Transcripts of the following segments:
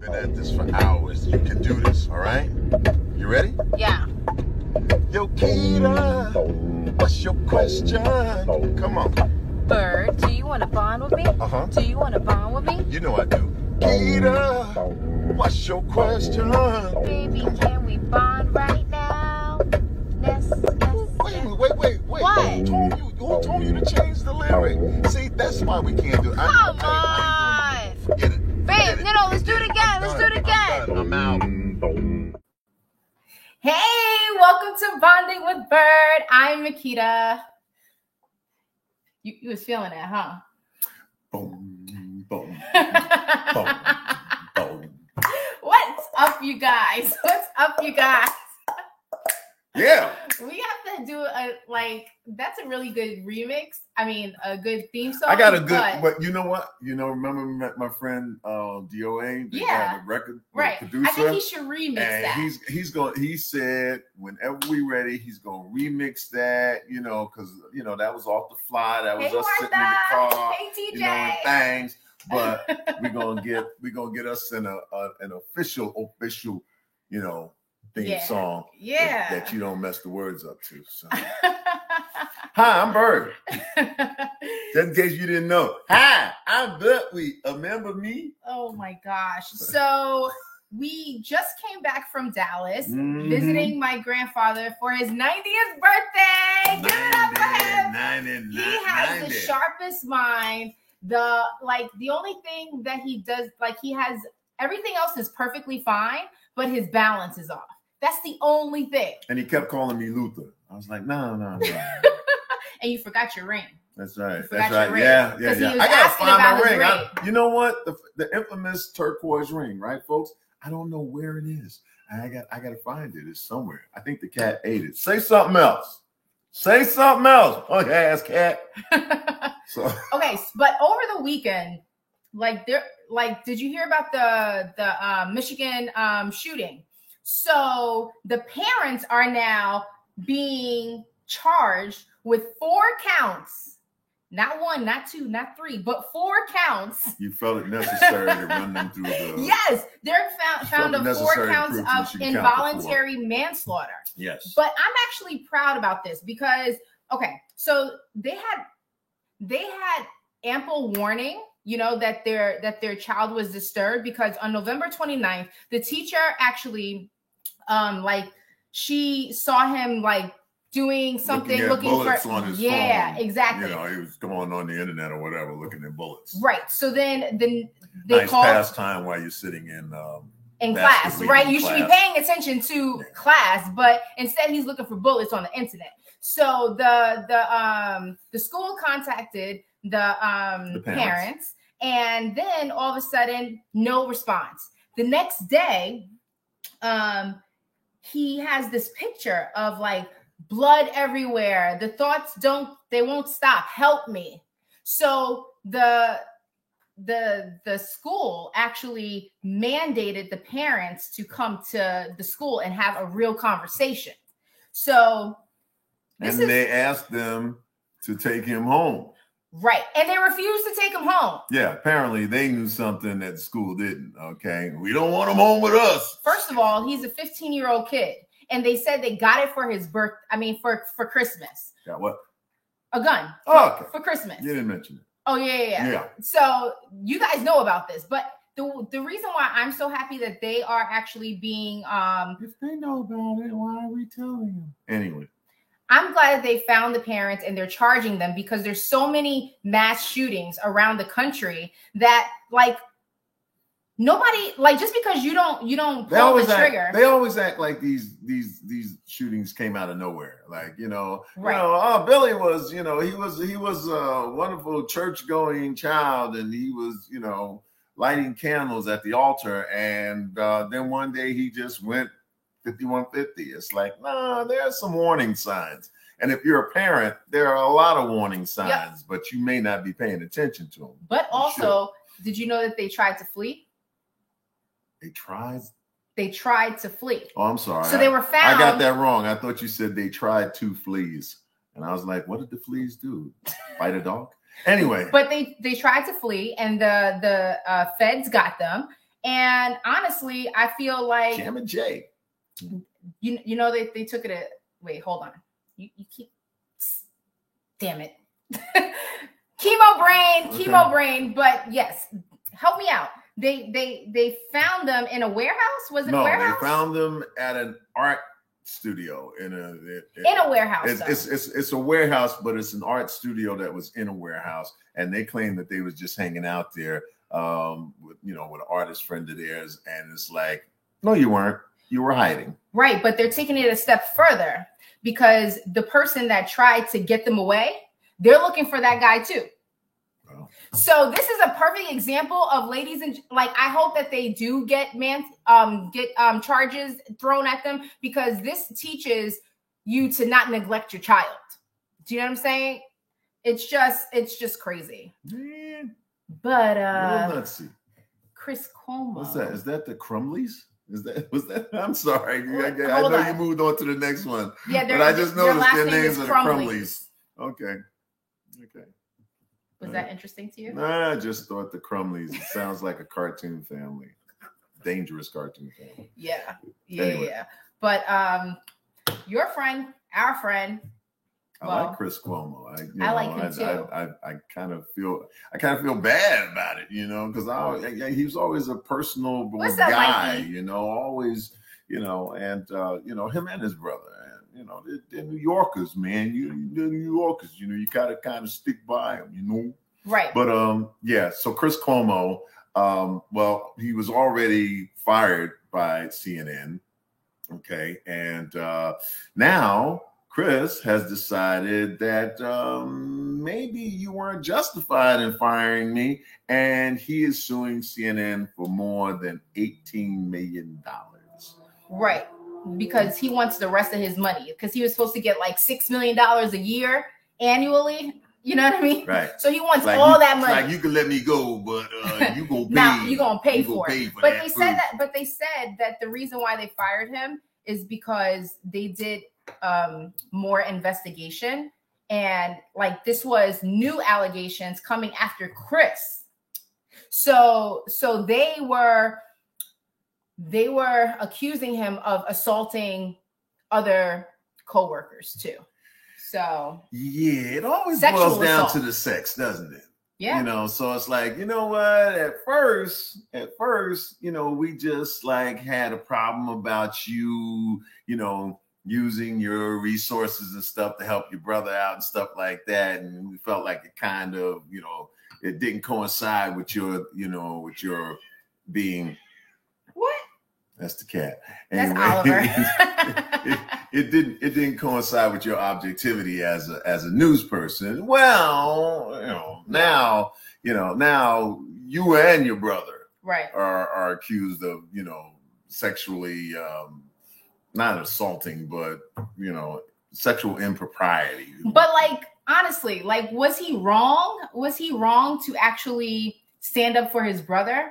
Been at this for hours. You can do this, all right? You ready? Yeah. Yo, Keita, what's your question? Come on. Bird, do you want to bond with me? Uh-huh. Do you want to bond with me? You know I do. Keita, what's your question? Baby, can we bond right now? Yes. Wait. What? Who told you to change the lyric? See, that's why we can't do it. Come I ain't doing it. Forget it. Babe, no, let's do it again. Let's do it again. I'm out. Hey, welcome to Bonding with Bird. I'm Makita. You was feeling it, huh? Boom, boom, boom, boom. What's up, you guys? What's up, you guys? Yeah. We have to do that's a really good remix. I mean, a good theme song. I got a good, but you know what? Remember we met my friend DOA, the record producer. I think he should remix that. He said whenever we ready, he's gonna remix that, because that was off the fly. That was us sitting in the car, hey, TJ. And things. But we're gonna get us an official, theme song. Yeah. That you don't mess the words up to. So. Hi, I'm Bird. Just in case you didn't know. Hi, I'm Buckwheat. Remember me? Oh my gosh. So we just came back from Dallas visiting my grandfather for his 90th birthday. Give it up for him. He has the sharpest mind. The only thing that he does, he has everything else is perfectly fine, but his balance is off. That's the only thing. And he kept calling me Luther. I was like, no. And you forgot your ring. That's right. Ring. Yeah. I gotta find my ring. You know what? The infamous turquoise ring, right, folks? I don't know where it is. I gotta find it. It's somewhere. I think the cat ate it. Say something else. Okay, ass cat. Okay, but over the weekend, did you hear about the Michigan shooting? So the parents are now being charged with 4 counts, not 1, not 2, not 3, but 4 counts. You felt it necessary to run them through the. Yes, they're found of 4 counts of involuntary manslaughter. Yes, but I'm actually proud about this because so they had ample warning. That their child was disturbed because on November 29th, the teacher actually, she saw him doing something, looking bullets for on his phone. Exactly. He was going on the internet or whatever, looking at bullets. Right. So then they nice called pastime while you're sitting in class, right? You should be paying attention to class, but instead he's looking for bullets on the internet. So the school contacted the parents, and then all of a sudden, no response. The next day, he has this picture of blood everywhere. The thoughts won't stop. Help me. So the school actually mandated the parents to come to the school and have a real conversation. So they asked them to take him home. Right. And they refused to take him home. Yeah, apparently they knew something that the school didn't. Okay. We don't want him home with us. First of all, he's a 15-year-old kid. And they said they got it for his for Christmas. Got what? A gun. For Christmas. You didn't mention it. Oh, yeah. So you guys know about this, but the reason why I'm so happy that they are actually being if they know about it, why are we telling them? Anyway. I'm glad that they found the parents and they're charging them because there's so many mass shootings around the country that nobody just because you don't pull the trigger. They always act like these shootings came out of nowhere. Right. Billy was, he was a wonderful church going child and he was, lighting candles at the altar. And then one day he just went 5150. It's there's some warning signs. And if you're a parent, there are a lot of warning signs, but you may not be paying attention to them. But also, did you know that they tried to flee? They tried? They tried to flee. Oh, I'm sorry. So they were found. I got that wrong. I thought you said they tried 2 fleas. And I was like, what did the fleas do? Fight a dog? Anyway. But they tried to flee and the feds got them. And honestly, I feel like Jam and Jay. You know they took it at wait, hold on. You keep damn it. chemo brain, but yes, help me out. They found them in a warehouse. Was it a warehouse? They found them at an art studio in a warehouse. It's a warehouse, but it's an art studio that was in a warehouse, and they claim that they was just hanging out there with an artist friend of theirs, and it's like, no, you weren't. You were hiding. Right, but they're taking it a step further because the person that tried to get them away, they're looking for that guy too. Oh. So this is a perfect example of ladies and I hope that they do get charges thrown at them, because this teaches you to not neglect your child. Do you know what I'm saying? It's just crazy. Man. But Chris Cuomo. What's that? Is that the Crumleys? Was that? I'm sorry. I know you moved on to the next one. Yeah, but I just noticed their names are the Crumleys. Okay. Was that interesting to you? Nah, I just thought the Crumleys. It sounds like a cartoon family, dangerous cartoon family. Yeah. Anyway. Yeah. But your friend, our friend. I like Chris Cuomo. I like him too. I kind of feel bad about it, because he was always a personal guy, always, and him and his brother, and they're New Yorkers, man. They're New Yorkers, you gotta kind of stick by them, Right. But so Chris Cuomo, he was already fired by CNN, okay, and now Chris has decided that maybe you weren't justified in firing me, and he is suing CNN for more than $18 million. Right, because he wants the rest of his money, because he was supposed to get like $6 million a year annually. You know what I mean? Right. So he wants all that money. Like, you can let me go, but you gonna pay. Now you're gonna pay for it. But they said that the reason why they fired him is because they did more investigation, and this was new allegations coming after Chris. So they were accusing him of assaulting other co-workers too. So yeah, it always boils down to the sex, doesn't it? Yeah. So it's like, you know what? At first, we just had a problem about you, using your resources and stuff to help your brother out and stuff like that. And we felt like it kind of, it didn't coincide with your being. What? That's the cat. Anyway, that's Oliver. it didn't coincide with your objectivity as a news person. Well, now you and your brother right are accused of, sexually not assaulting, but sexual impropriety. But honestly, was he wrong? Was he wrong to actually stand up for his brother?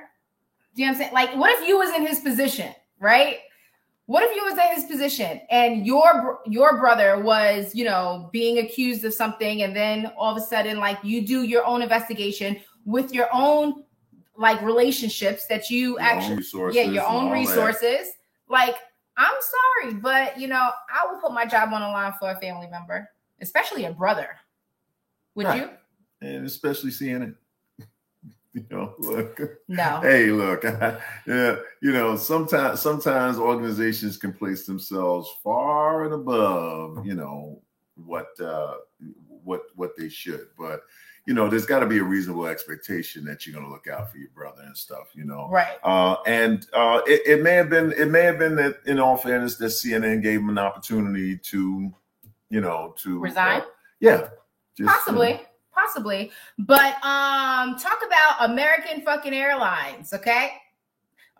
Do you know what I'm saying? What if you was in his position, right? What if you was in his position and your brother was, being accused of something, and then all of a sudden, you do your own investigation with your own relationships that you your own resources. I'm sorry, but I would put my job on the line for a family member, especially a brother. Would you? And especially CNN. Look. No. Hey, look. Yeah. Sometimes organizations can place themselves far and above, what they should. But there's got to be a reasonable expectation that you're going to look out for your brother and stuff. Right. And it may have been that, in all fairness, that CNN gave him an opportunity to resign. Yeah. Possibly. But talk about American fucking Airlines, okay?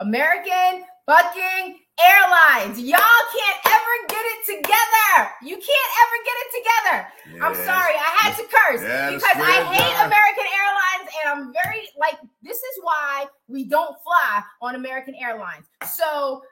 American fucking Airlines. Y'all can't ever get it together. You can't ever get it together. Yes. I'm sorry. I had to curse because I hate American Airlines, and I'm very this is why we don't fly on American Airlines. So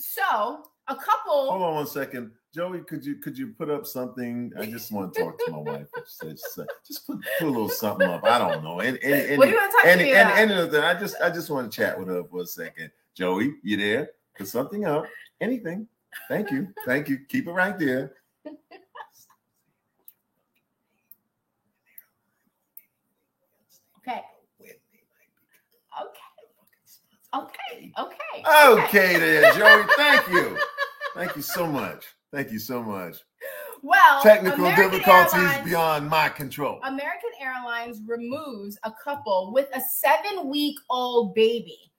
So a couple. Hold on 1 second, Joey. Could you put up something? I just want to talk to my wife. Just put a little something up. I don't know. What do you want to talk to me about? Anything. I just want to chat with her for a second. Joey, you there? Put something up. Anything. Thank you. Keep it right there. Okay there, Joey. Thank you so much. Well, technical difficulties beyond my control. American Airlines removes a couple with a 7-week-old baby,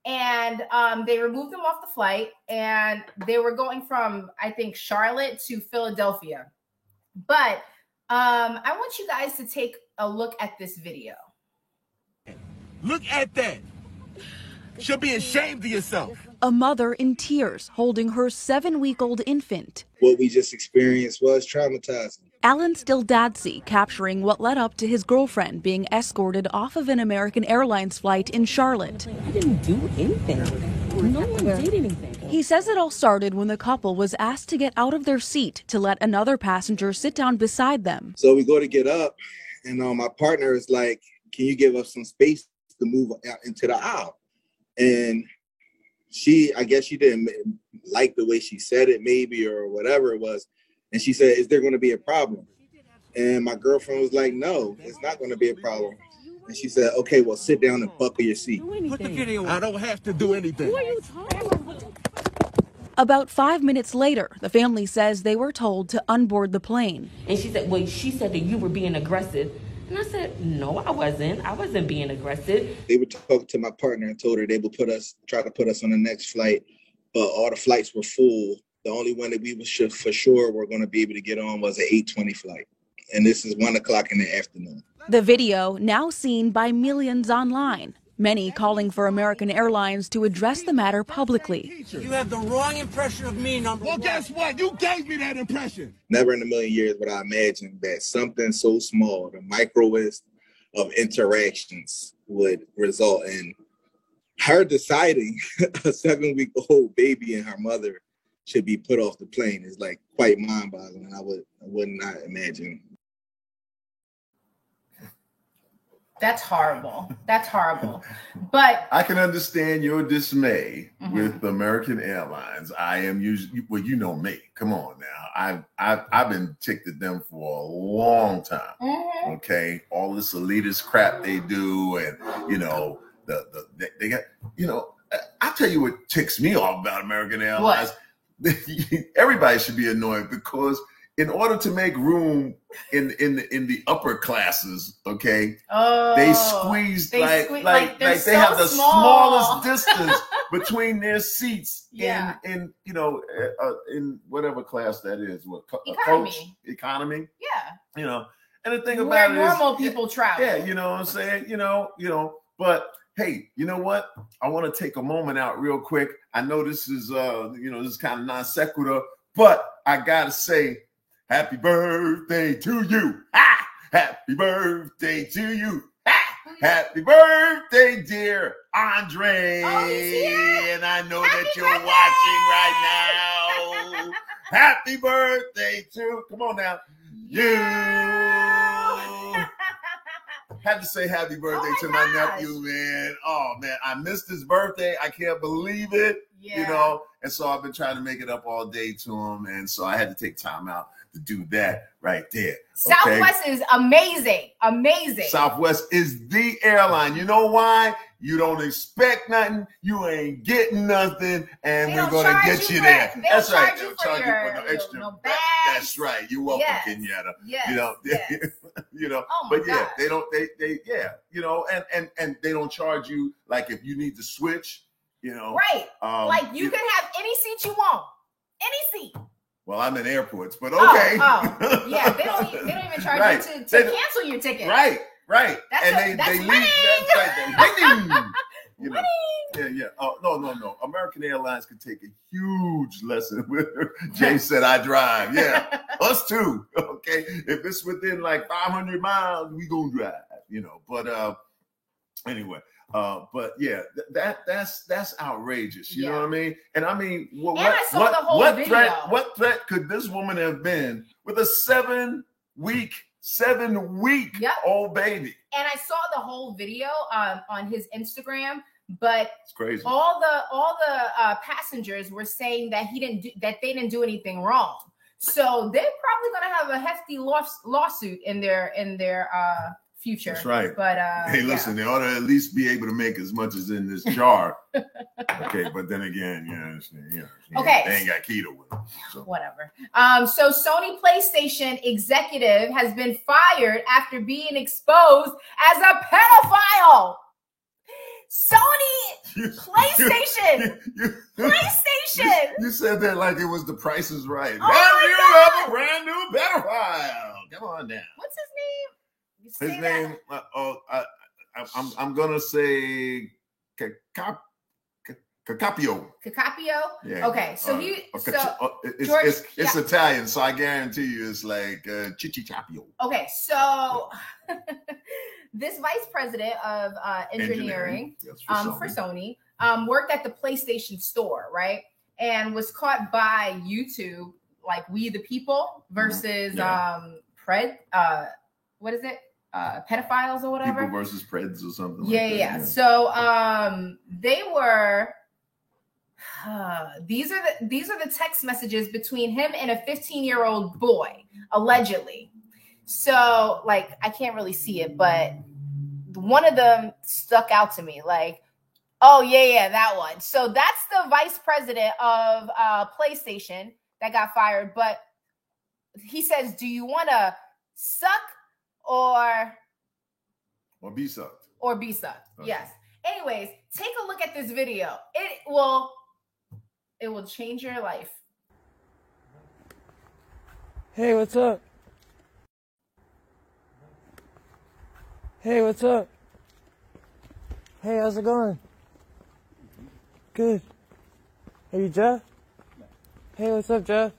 and they removed them off the flight, and they were going from, I think, Charlotte to Philadelphia. But I want you guys to take a look at this video. Look at that. Should be ashamed of yourself. A mother in tears holding her 7-week-old infant. What we just experienced was traumatizing. Alan Stildadsey capturing what led up to his girlfriend being escorted off of an American Airlines flight in Charlotte. I didn't do anything. No one did anything. He says it all started when the couple was asked to get out of their seat to let another passenger sit down beside them. So we go to get up, and my partner is like, can you give us some space to move out into the aisle? And I guess she didn't like the way she said it, maybe, or whatever it was. And she said, is there going to be a problem? And my girlfriend was like, no, it's not going to be a problem. And she said, okay, well, sit down and buckle your seat. Put the video on. I don't have to do anything. Who are you talking about? About 5 minutes later, the family says they were told to unboard the plane. And she said, well, she said that you were being aggressive. And I said, no, I wasn't. I wasn't being aggressive. They would talk to my partner and told her they would try to put us on the next flight, but all the flights were full. The only one that we for sure were going to be able to get on was an 8:20 flight. And this is 1 o'clock in the afternoon. The video now seen by millions online, many calling for American Airlines to address the matter publicly. You have the wrong impression of me, number one. Well, guess what? You gave me that impression. Never in a million years would I imagine that something so small, the microwest of interactions, would result in her deciding a 7-week-old baby and her mother should be put off the plane. Is like quite mind-boggling. I would not imagine. That's horrible. But I can understand your dismay with American Airlines. I am usually, well, you know me. Come on now. I've been ticked at them for a long time. Okay, all this elitist crap they do, and they got, I tell you what ticks me off about American Airlines. Everybody should be annoyed because in order to make room in the upper classes, okay, they squeeze they have the smallest distance between their seats in whatever class that is. What economy? Yeah. And the thing about it is normal people travel. Yeah, you know what I'm saying? But hey, you know what? I want to take a moment out real quick. I know this is this is kind of non sequitur, but I gotta say, happy birthday to you. Ah! Happy birthday to you. Ah! Happy birthday, dear Andre. And I know that you're watching right now. Happy birthday to, come on now, you. Had to say happy birthday to my nephew, man. Oh, man, I missed his birthday. I can't believe it, And so I've been trying to make it up all day to him. And so I had to take time out to do that right there. Southwest is amazing. Southwest is the airline. You know why? You don't expect nothing. You ain't getting nothing, and we're gonna get you there. That's right. They'll charge you for no extra. No bags. That's right. You're welcome, Kenyatta. Yes. Oh but yeah, gosh. They don't. They and they don't charge you like if you need to switch. Right. Like you can have any seat you want, any seat. Well, I'm in airports, but okay. Yeah, they don't even charge you to cancel your ticket. Right. That's they leave. That's right. They're winning. Yeah. Oh, no. American Airlines could take a huge lesson with her. Jay said I drive. Yeah, us too. Okay, if it's within like 500 miles, we gonna drive. But anyway, But yeah, that's outrageous. You know what I mean? And I mean, what threat could this woman have been with a 7 week old baby? And I saw the whole video on his Instagram, but it's crazy. All the passengers were saying that they didn't do anything wrong. So they're probably gonna have a hefty lawsuit in their future. That's right. But hey, listen, they ought to at least be able to make as much as in this jar. Okay, but then again, okay, they ain't got keto with them. So. Whatever. So Sony PlayStation executive has been fired after being exposed as a pedophile. Sony PlayStation. PlayStation. You said that like it was The Price is Right. Oh have a brand new pedophile. Come on down. What's his name? His name, I'm gonna say Cacapio. Cacapio. Yeah. Okay, so it's Italian, so I guarantee you it's like Chichicapio. Okay, so this vice president of engineering for Sony worked at the PlayStation store, right, and was caught by YouTube, like We the People versus what is it? Pedophiles or whatever. People versus Preds or something. Yeah. So they were. These are the text messages between him and a 15-year-old boy, allegedly. So, like, I can't really see it, but one of them stuck out to me. Like, oh yeah, that one. So that's the vice president of PlayStation that got fired. But he says, "Do you want to suck?" Or be sucked. Or be sucked. Okay. Yes. Anyways, take a look at this video. It will change your life. Hey, what's up? Hey, what's up? Hey, how's it going? Good. Hey, you Jeff? Hey, what's up, Jeff?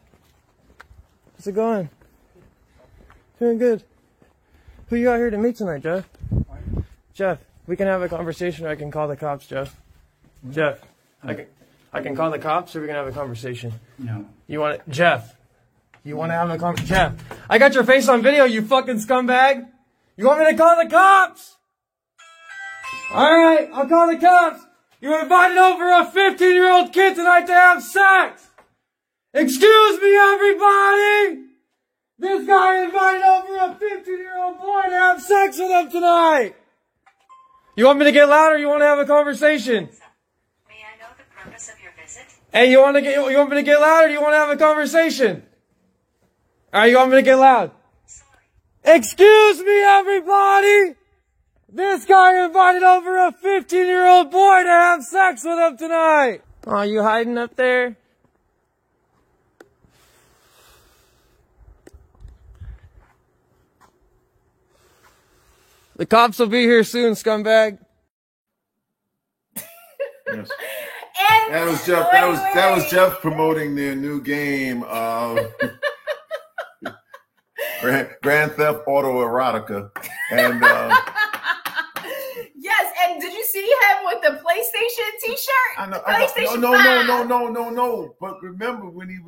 How's it going? Doing good. Who you out here to meet tonight, Jeff? Jeff, we can have a conversation or I can call the cops, Jeff. Jeff, I can call the cops or we can have a conversation? No. You want it? Jeff, you want to have a conversation? Jeff, I got your face on video, you fucking scumbag. You want me to call the cops? Alright, I'll call the cops. You invited over a 15-year-old kid tonight to have sex. Excuse me, everybody. This guy invited over a 15-year-old boy to have sex with him tonight. You want me to get loud or you want to have a conversation? May I know the purpose of your visit? Hey, you want me to get loud or do you want to have a conversation? Alright, you want me to get loud? Sorry. Excuse me, everybody. This guy invited over a 15-year-old boy to have sex with him tonight. Oh, you hiding up there? The cops will be here soon, scumbag. Yes. That was Jeff. That was Jeff promoting their new game, Grand Theft Auto Erotica, and yes. And did you see him with the PlayStation T-shirt? I know. PlayStation No. But remember when he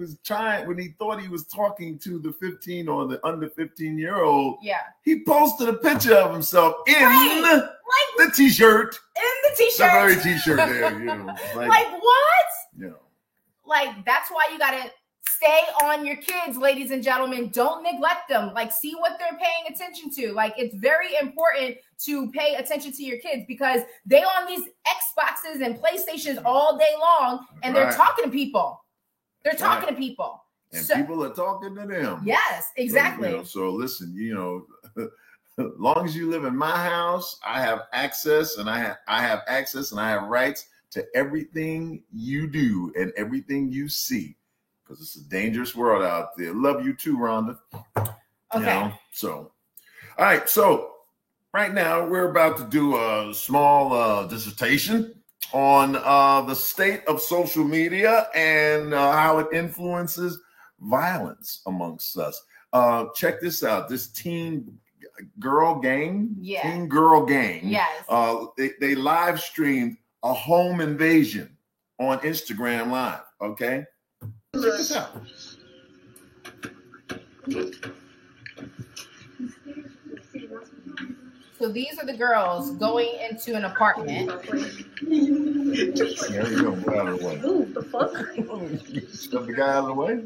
thought he was talking to the 15 or the under 15-year-old. Yeah. He posted a picture of himself in the T-shirt. In the T-shirt. The very T-shirt there, you know. Like what? Yeah. Like that's why you gotta stay on your kids, ladies and gentlemen. Don't neglect them. Like, see what they're paying attention to. Like, it's very important to pay attention to your kids because they on these Xboxes and PlayStations all day long, and they're talking to people. They're talking to people. And people are talking to them. Yes, exactly. So listen, as long as you live in my house, I have access and I have access and I have rights to everything you do and everything you see. Because it's a dangerous world out there. Love you too, Rhonda. Okay. All right. So right now we're about to do a small dissertation on the state of social media and how it influences violence amongst us. Check this out. This teen Girl Gang, Yeah. Teen Girl Gang. Yes. They live streamed a home invasion on Instagram Live. Okay, check this out. So these are the girls going into an apartment. There you go. Get out of the way. Ooh, the fuck? Shove the guy out of the way.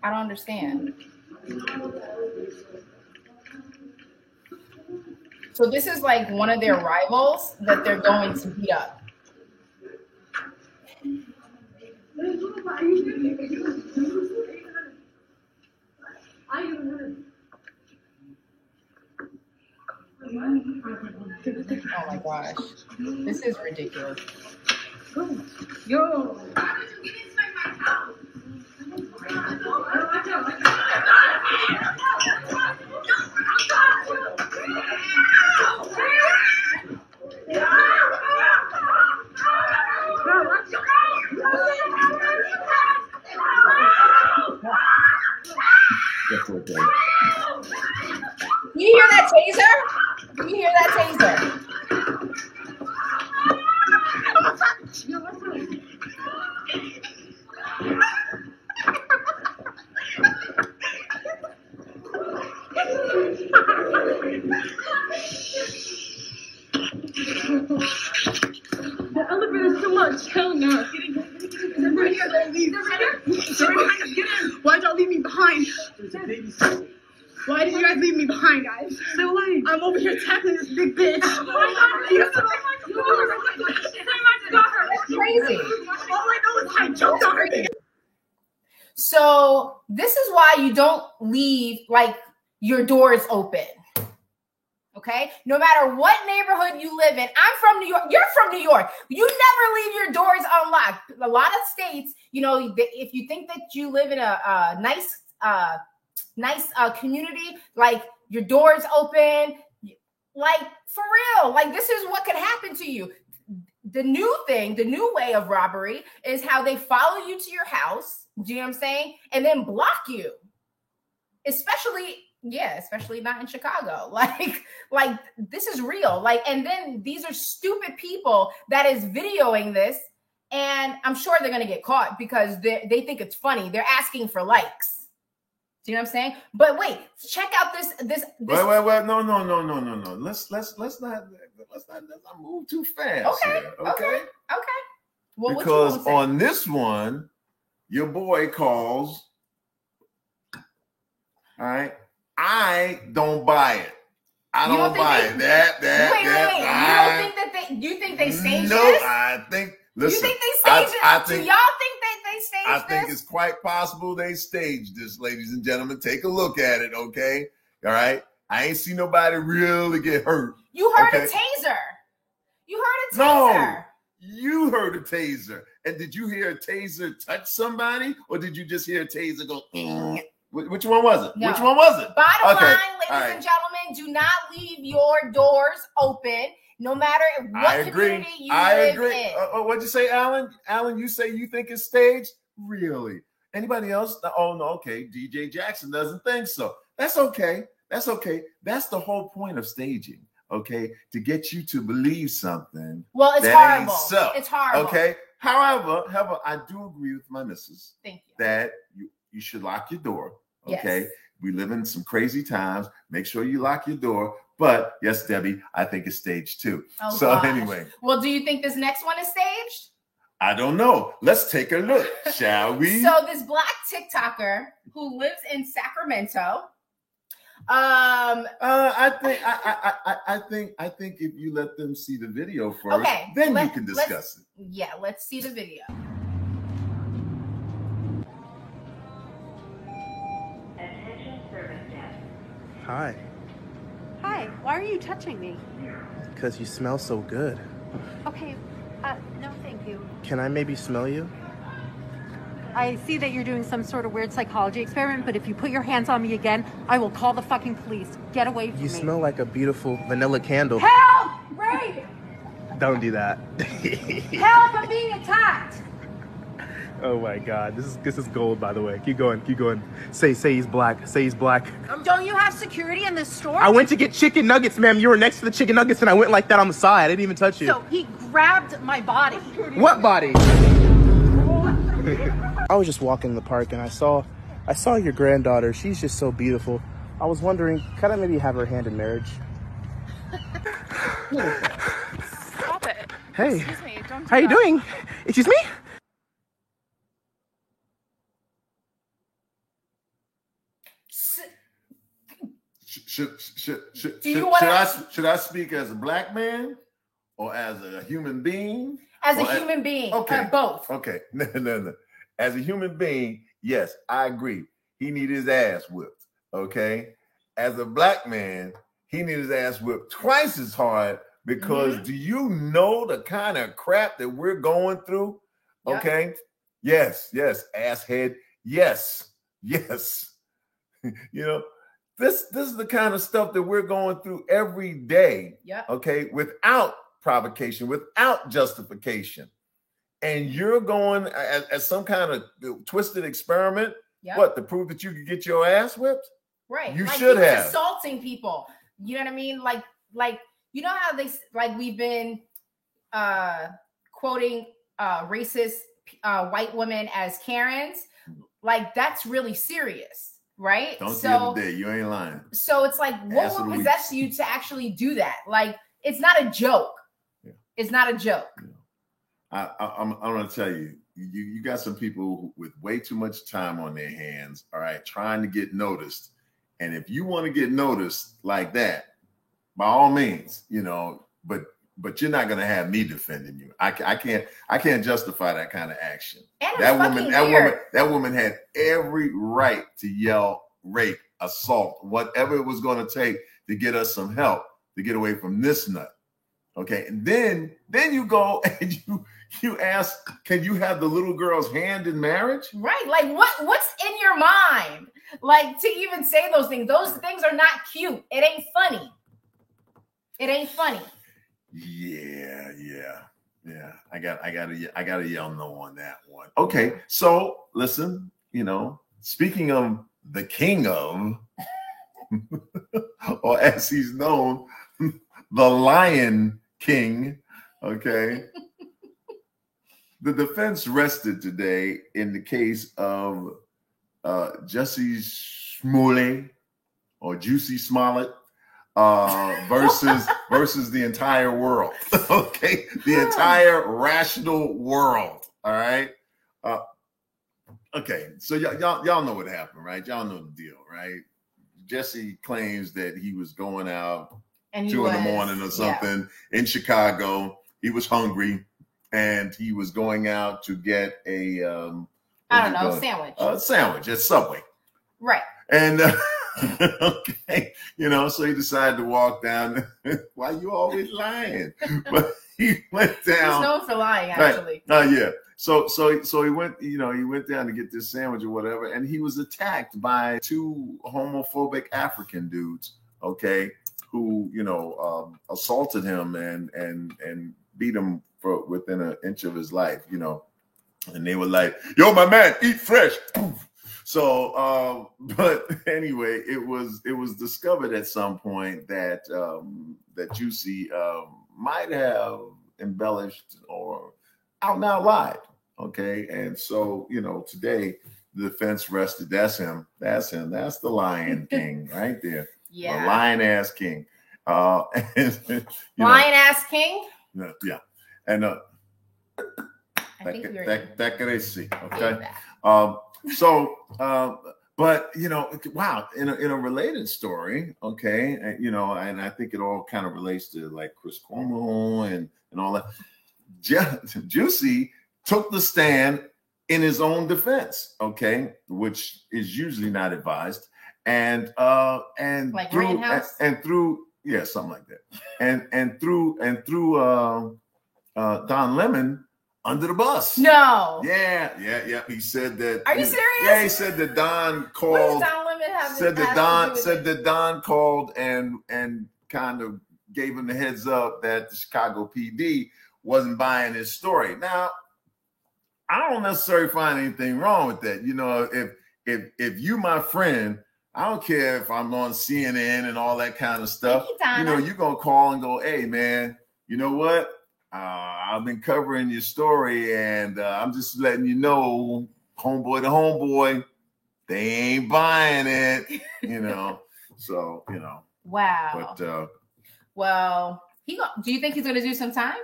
I don't understand. So this is like one of their rivals that they're going to beat up. Oh my gosh. This is ridiculous. Yo. That's okay. You hear that taser? You hear that taser? The elevator's too much. Hell no. They're right here. They're leave. They're right here. Get in. Why'd y'all leave me behind? Why did you guys leave me behind, guys? So late. I'm over here tackling this big bitch. That's crazy. All I know is I jumped on her. So this is why you don't leave like your doors open. Okay? No matter what neighborhood you live in. I'm from New York. You're from New York. You never leave your doors unlocked. A lot of states, you know, if you think that you live in a nice community, like your doors open, like for real, like this is what could happen to you. The new thing, the new way of robbery is how they follow you to your house. Do you know what I'm saying? And then block you. Especially not in Chicago. Like this is real. Like, and then these are stupid people that is videoing this, and I'm sure they're gonna get caught because they think it's funny. They're asking for likes. Do you know what I'm saying? But wait, check out this. Wait. No. Let's not move too fast. Okay. Well, because on this one, your boy calls. All right. I don't buy it. I don't buy it. Wait. You think they staged this? No, I think. Listen, you think they staged it? Do y'all think they staged this? I think it's quite possible they staged this, ladies and gentlemen. Take a look at it, okay? All right. I ain't seen nobody really get hurt. You heard a taser. You heard a taser. No, you heard a taser. And did you hear a taser touch somebody, or did you just hear a taser go? Which one was it? No. Which one was it? Bottom line, ladies and gentlemen, do not leave your doors open, no matter what community you live in. What'd you say, Alan? Alan, you say you think it's staged? Really? Anybody else? Oh, no, okay. DJ Jackson doesn't think so. That's okay. That's okay. That's the whole point of staging, okay? To get you to believe something. Well, it's that horrible. Ain't so, it's horrible. Okay? However, I do agree with my missus. Thank you. That you should lock your door, okay? Yes. We live in some crazy times. Make sure you lock your door. But yes, Debbie, I think it's staged too. Oh, so gosh. Anyway. Well, do you think this next one is staged? I don't know. Let's take a look, shall we? So this black TikToker who lives in Sacramento. I think if you let them see the video first, then you can discuss it. Yeah, let's see the video. Hi. Hi, why are you touching me? Because you smell so good. Okay, no thank you. Can I maybe smell you? I see that you're doing some sort of weird psychology experiment, but if you put your hands on me again, I will call the fucking police. Get away from me. You smell like a beautiful vanilla candle. Help! Ray! Don't do that. Help! I'm being attacked! Oh my God, this is gold, by the way. Keep going, keep going. Say he's black. Say he's black. Don't you have security in this store? I went to get chicken nuggets, ma'am. You were next to the chicken nuggets, and I went like that on the side. I didn't even touch you. So he grabbed my body. What body? I was just walking in the park, and I saw your granddaughter. She's just so beautiful. I was wondering, could I maybe have her hand in marriage? Stop it. Hey. Excuse me. Don't do How you that. doing? Excuse me? Should I speak as a black man or as a human being? As a human being. Okay. Both. Okay. No. As a human being, yes, I agree. He need his ass whipped. Okay. As a black man, he need his ass whipped twice as hard because do you know the kind of crap that we're going through? Okay. Yes. Asshead. Yes. You know, this is the kind of stuff that we're going through every day. Yeah. Okay. Without provocation, without justification. And you're going as some kind of twisted experiment. What, to prove that you could get your ass whipped? Right. You like should he was have. assaulting people. You know what I mean? Like you know how they we've been quoting racist white women as Karens. Like that's really serious, right? Don't the other day. You ain't lying. So it's like, what would possess you to actually do that? Like, it's not a joke. Yeah. It's not a joke. Yeah. I'm gonna tell you, you got some people with way too much time on their hands, all right, trying to get noticed. And if you want to get noticed like that, by all means, you know, but you're not gonna have me defending you. I can't justify that kind of action. That woman had every right to yell rape, assault, whatever it was going to take to get us some help to get away from this nut. Okay, and then you go and you ask, can you have the little girl's hand in marriage? Right. Like what's in your mind? Like to even say those things. Those things are not cute. It ain't funny. It ain't funny. Yeah. I gotta yell no on that one. Okay, so listen, you know, speaking of the king of, or as he's known, the Lion King. Okay. The defense rested today in the case of Jussie Smollett or Juicy Smollett versus the entire world. Okay, the entire rational world. All right. Okay, so y'all know what happened, right? Y'all know the deal, right? Jussie claims that he was going out and 2 in the morning or something in Chicago. He was hungry and he was going out to get a sandwich. A sandwich at Subway. Right. And okay, you know, so he decided to walk down. Why you always lying? But he went down. He's known for lying, actually. Right. Yeah. So he went, you know, he went down to get this sandwich or whatever, and he was attacked by 2 homophobic African dudes, okay, who, you know, assaulted him and beat him for within an inch of his life, you know. And they were like, "Yo, my man, eat fresh." So, but anyway, it was discovered at some point that that Juicy might have embellished or out now lied. Okay, and so, you know, today the defense rested. That's him. That's the Lion King right there. Yeah, the lion ass king. Lion ass king. Yeah, and I think we were that can see. Okay. But you know, wow, in a related story, okay, and, you know, and I think it all kind of relates to like Chris Cuomo and all that. Juicy took the stand in his own defense, okay, which is usually not advised, and like through something like that, and threw Don Lemon under the bus. No. Yeah. He said that. Are you serious? Yeah, he said that Don called. What does Don Lemon have? Said that Don called and kind of gave him the heads up that the Chicago PD wasn't buying his story. Now, I don't necessarily find anything wrong with that. You know, if you my friend, I don't care if I'm on CNN and all that kind of stuff. You know, you're gonna call and go, hey man, you know what? I've been covering your story, and I'm just letting you know, homeboy to homeboy, they ain't buying it. You know, so you know. Wow. But well, do you think he's gonna do some time?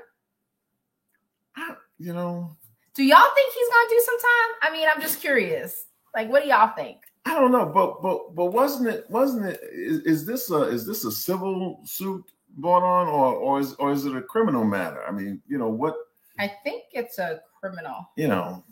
You know. Do y'all think he's gonna do some time? I mean, I'm just curious. Like, what do y'all think? I don't know, but wasn't it? Is this a civil suit going on, or is it a criminal matter? I mean, you know what? I think it's a criminal. You know,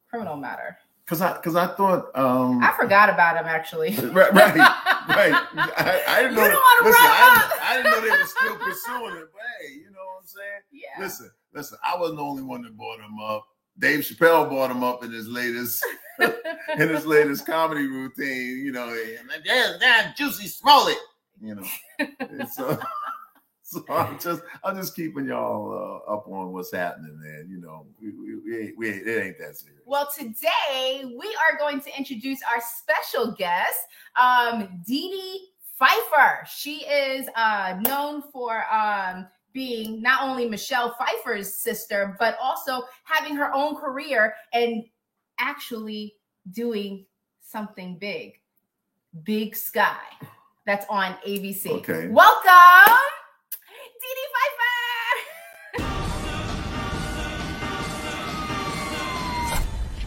criminal matter. Because I thought I forgot about him actually. Right. I didn't know. I didn't know they were still pursuing it. But hey, you know what I'm saying? Yeah. Listen. I wasn't the only one that brought him up. Dave Chappelle brought him up in his latest comedy routine. You know, that Juicy Smollett. You know, so I'm just keeping y'all up on what's happening, man. You know, it ain't that serious. Well, today we are going to introduce our special guest, Dee Dee Pfeiffer. She is known for being not only Michelle Pfeiffer's sister, but also having her own career and actually doing something big. Big Sky. That's on ABC. Okay. Welcome, Dee Dee Pfeiffer.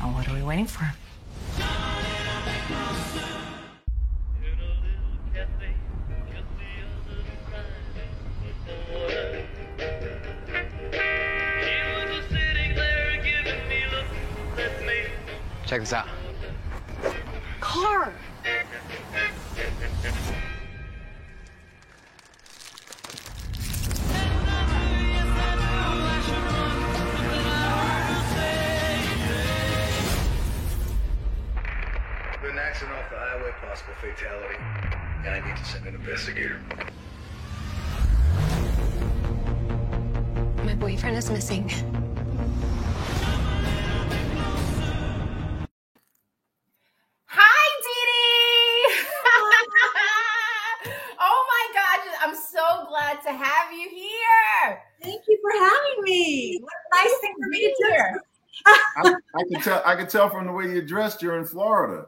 Oh, what are we waiting for? Check this out. Car. An accident off the highway, possible fatality. And I need to send an investigator. My boyfriend is missing. Hi, Dee Dee. Oh my gosh, I'm so glad to have you here. Thank you for having me. What a nice thing for me to do. I can tell from the way you're dressed, you're in Florida.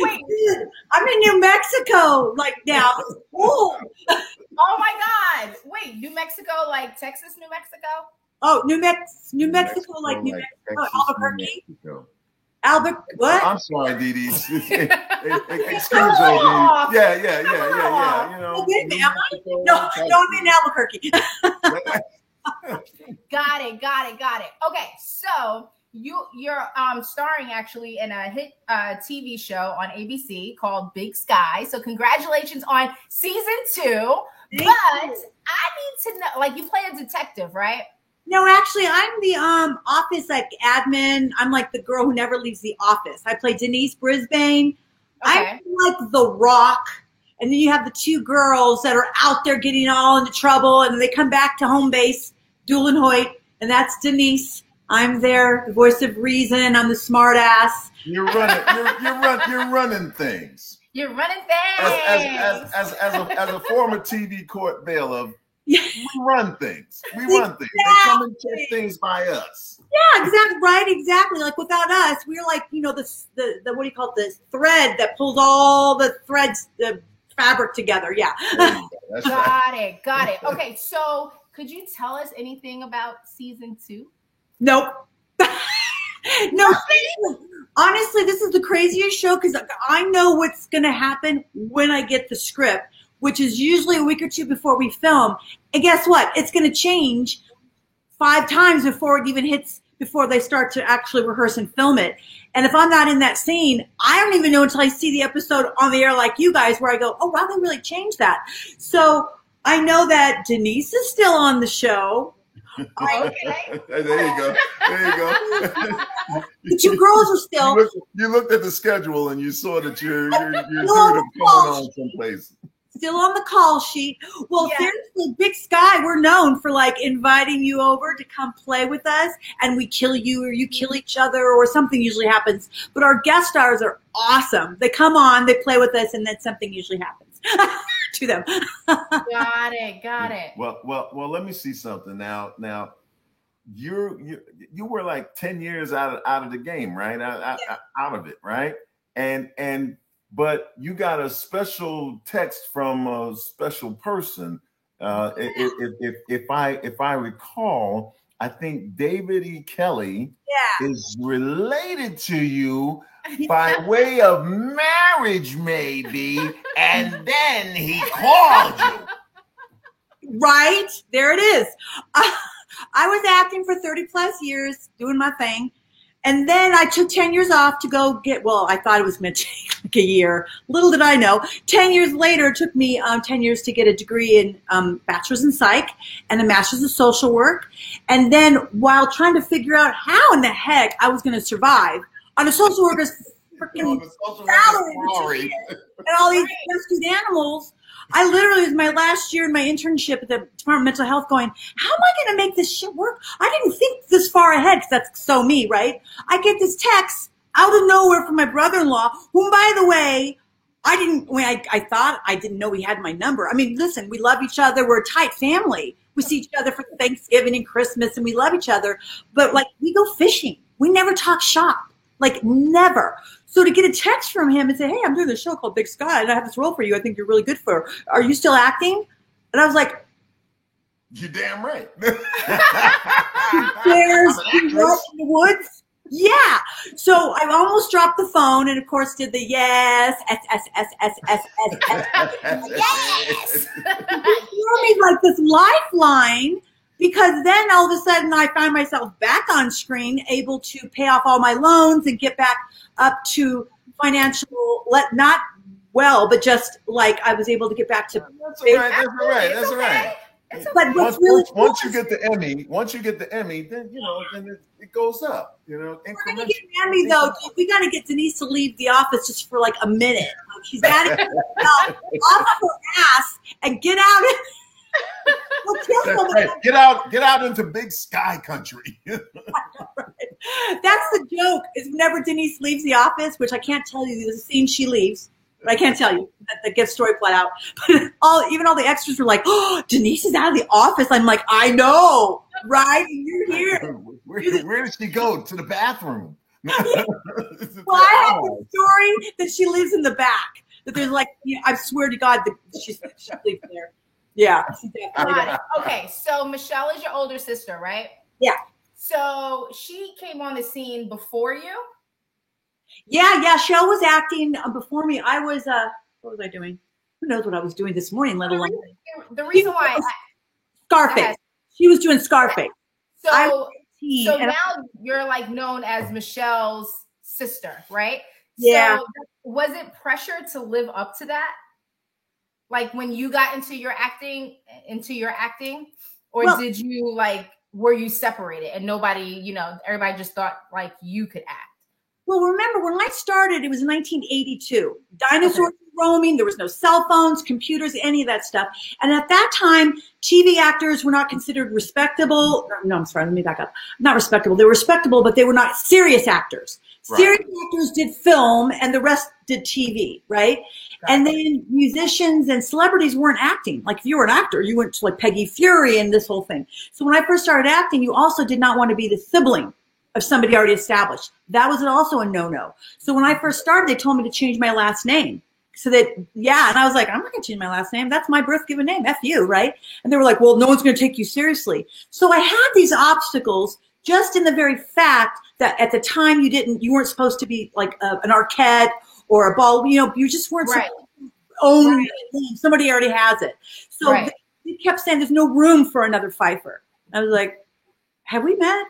Wait, I'm in New Mexico like now. Oh my God. Wait, New Mexico, like Texas, New Mexico? Oh, New Mexico, like New Mexico, Albuquerque. What? I'm sorry, Dee Dee. Excuse me, Yeah. You know. Wait a minute, am I? No, I'm in Albuquerque. Got it. Okay, so you're starring actually in a hit TV show on ABC called Big Sky. So congratulations on season 2. But I need to know, like, you play a detective, right? No, actually, I'm the office like admin. I'm like the girl who never leaves the office. I play Denise Brisbane. Okay. I'm like the Rock. And then you have the 2 girls that are out there getting all into trouble, and they come back to home base, Dulan Hoyt, and that's Denise. I'm there, the voice of reason. I'm the smart ass. You're running things. You're running things. As a former TV court bailiff, we run things. We run things. They come and check things by us. Yeah, exactly. Right, exactly. Like without us, we're like, you know, the what do you call it? This thread that pulls all the threads, the fabric together. Yeah. Got it. Okay, so could you tell us anything about season 2? Nope. No, honestly, this is the craziest show because I know what's going to happen when I get the script, which is usually a week or 2 before we film. And guess what? It's going to change 5 times before it even hits, before they start to actually rehearse and film it. And if I'm not in that scene, I don't even know until I see the episode on the air like you guys, where I go, oh, wow, they really changed that. So I know that Denise is still on the show. Okay. There you go. The 2 girls are still. You looked at the schedule and you saw that you're due to come on someplace. Still on the call sheet. Well, seriously, Big Sky, we're known for like inviting you over to come play with us, and we kill you or you kill each other or something usually happens. But our guest stars are awesome. They come on, they play with us, and then something usually happens to them. Got it. Well. Let me see something now. You were like 10 years out of the game, right? Out of it, right? But you got a special text from a special person. If I recall, I think David E. Kelly is related to you by way of marriage, maybe, and then he called you. Right? There it is. I was acting for 30 plus years, doing my thing. And then I took 10 years off to go get, well, I thought it was meant to take like a year. Little did I know. 10 years later, it took me 10 years to get a degree in bachelor's in psych and a master's in social work. And then while trying to figure out how in the heck I was going to survive on a social worker's freaking salary and all these rescued animals, I literally, it was my last year in my internship at the Department of Mental Health going, how am I going to make this shit work? I didn't think this far ahead because that's so me, right? I get this text out of nowhere from my brother-in-law, whom, by the way, I thought I didn't know he had my number. I mean, listen, we love each other. We're a tight family. We see each other for Thanksgiving and Christmas, and we love each other. But, like, we go fishing. We never talk shop. Like, never. So to get a text from him and say, hey, I'm doing this show called Big Sky, and I have this role for you I think you're really good for. Are you still acting? And I was like, you're damn right. There's in the woods. Yeah. So I almost dropped the phone and, of course, did the yes, yes. You me like this lifeline. Because then all of a sudden I found myself back on screen, able to pay off all my loans and get back up to financial, not well, but just like I was able to get back to. That's all right. But once you get the Emmy, then then it goes up. We're gonna get an Emmy though. We got to get Denise to leave the office just for like a minute. Like she's got to get off her ass and get out. Right. Get out into Big Sky country. That's the joke. Is whenever Denise leaves the office, which I can't tell you the scene she leaves, but I can't tell you that gets story plot out. But even all the extras were like, "Oh, Denise is out of the office." I'm like, "I know, right? And you're here." Where did she go? To the bathroom? Well, I have the story that she lives in the back. That there's like, I swear to God, that she sleeps there. Yeah. Okay, so Michelle is your older sister, right? Yeah. So she came on the scene before you? Yeah. Shell was acting before me. I was, what was I doing? Who knows what I was doing this morning, let alone. The reason why. Scarface. She was doing Scarface. So now you're like known as Michelle's sister, right? Yeah. So was it pressure to live up to that? Like when you got into your acting, or did you were you separated and nobody, everybody just thought like you could act? Well, remember when I started, it was 1982. Dinosaurs were roaming. There was no cell phones, computers, any of that stuff. And at that time, TV actors were not considered respectable. No, I'm sorry. Let me back up. Not respectable. They were respectable, but they were not serious actors. Right. Serious actors did film and the rest did TV, right? And then musicians and celebrities weren't acting. Like if you were an actor, you went to like Peggy Fury and this whole thing. So when I first started acting, you also did not want to be the sibling of somebody already established. That was also a no-no. So when I first started, they told me to change my last name. So that, and I was like, I'm not going to change my last name. That's my birth given name. F you, right? And they were like, well, no one's going to take you seriously. So I had these obstacles just in the very fact that at the time you weren't supposed to be like an Arquette or a ball, you just weren't supposed to own it. Somebody already has it. So they kept saying there's no room for another Pfeiffer. I was like, have we met?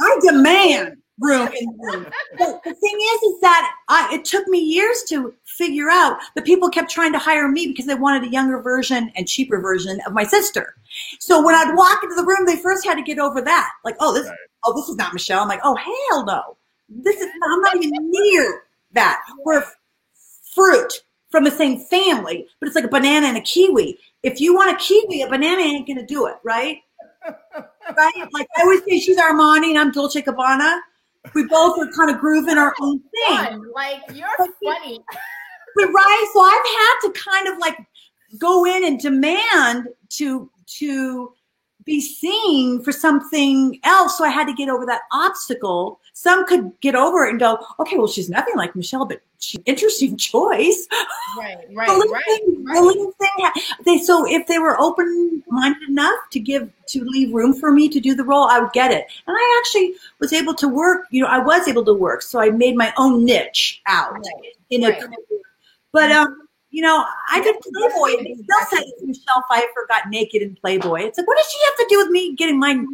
I demand room in the room. But the thing is that it took me years to figure out that people kept trying to hire me because they wanted a younger version and cheaper version of my sister. So when I'd walk into the room, they first had to get over that. Like, this is not Michelle. I'm like, oh, hell no. I'm not even near that. We're fruit from the same family, but it's like a banana and a kiwi. If you want a kiwi, a banana ain't gonna do it, right? Right? Like I always say, she's Armani and I'm Dolce Gabbana. We both are kind of grooving our own thing. Like you're funny. But right, so I've had to kind of like go in and demand to be seen for something else. So I had to get over that obstacle. Some could get over it and go, okay, well, she's nothing like Michelle, but she's an interesting choice. Right. So if they were open-minded enough to leave room for me to do the role, I would get it. And I actually was able to work, I was able to work. So I made my own niche out But, I did Playboy, and they still said Michelle Pfeiffer got naked in Playboy. It's like, what does she have to do with me getting mine?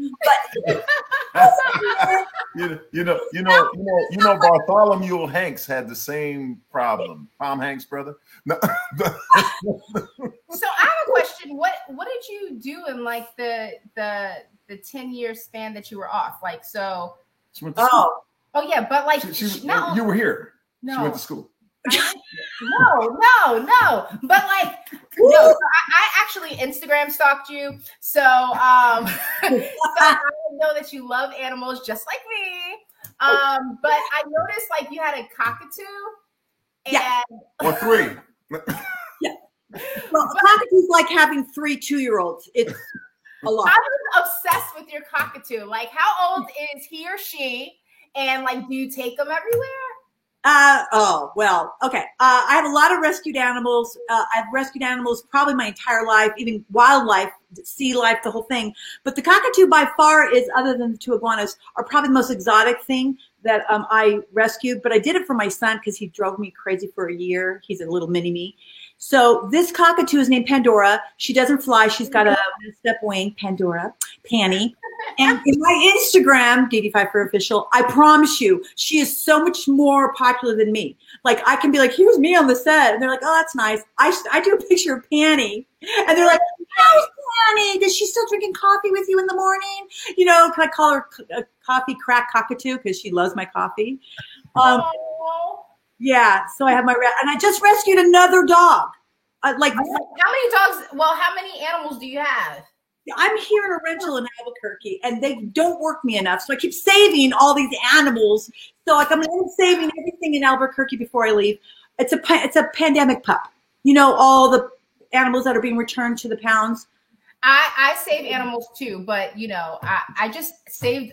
But Bartholomew Hanks had the same problem. Tom Hanks' brother. No. So I have a question. What did you do in like the 10-year span that you were off? Like so. She went to school. Oh yeah, but like you were here. No. She went to school. No. But like, no. So I actually Instagram stalked you. So, so I know that you love animals just like me. But I noticed like you had a cockatoo. And or 3. Yeah. Well, cockatoo's like having 3 2-year-olds. It's a lot. I was obsessed with your cockatoo. Like, how old is he or she? And like, do you take them everywhere? Okay. I have a lot of rescued animals. I've rescued animals probably my entire life, even wildlife, sea life, the whole thing. But the cockatoo by far is, other than the 2 iguanas, are probably the most exotic thing that I rescued. But I did it for my son because he drove me crazy for a year. He's a little mini-me. So this cockatoo is named Pandora. She doesn't fly. She's got a step wing, Pandora, Panny. And in my Instagram, Didi Pfeiffer Official, I promise you, she is so much more popular than me. Like I can be like, here's me on the set. And they're like, oh, that's nice. I do a picture of Panny. And they're like, how's Panny? Does she still drinking coffee with you in the morning? Can I call her a coffee crack cockatoo? Because she loves my coffee. Yeah, so I have and I just rescued another dog. How many dogs? Well, how many animals do you have? I'm here in a rental in Albuquerque, and they don't work me enough. So I keep saving all these animals. So like I'm saving everything in Albuquerque before I leave. It's a pandemic pup. All the animals that are being returned to the pounds. I save animals too, but I just saved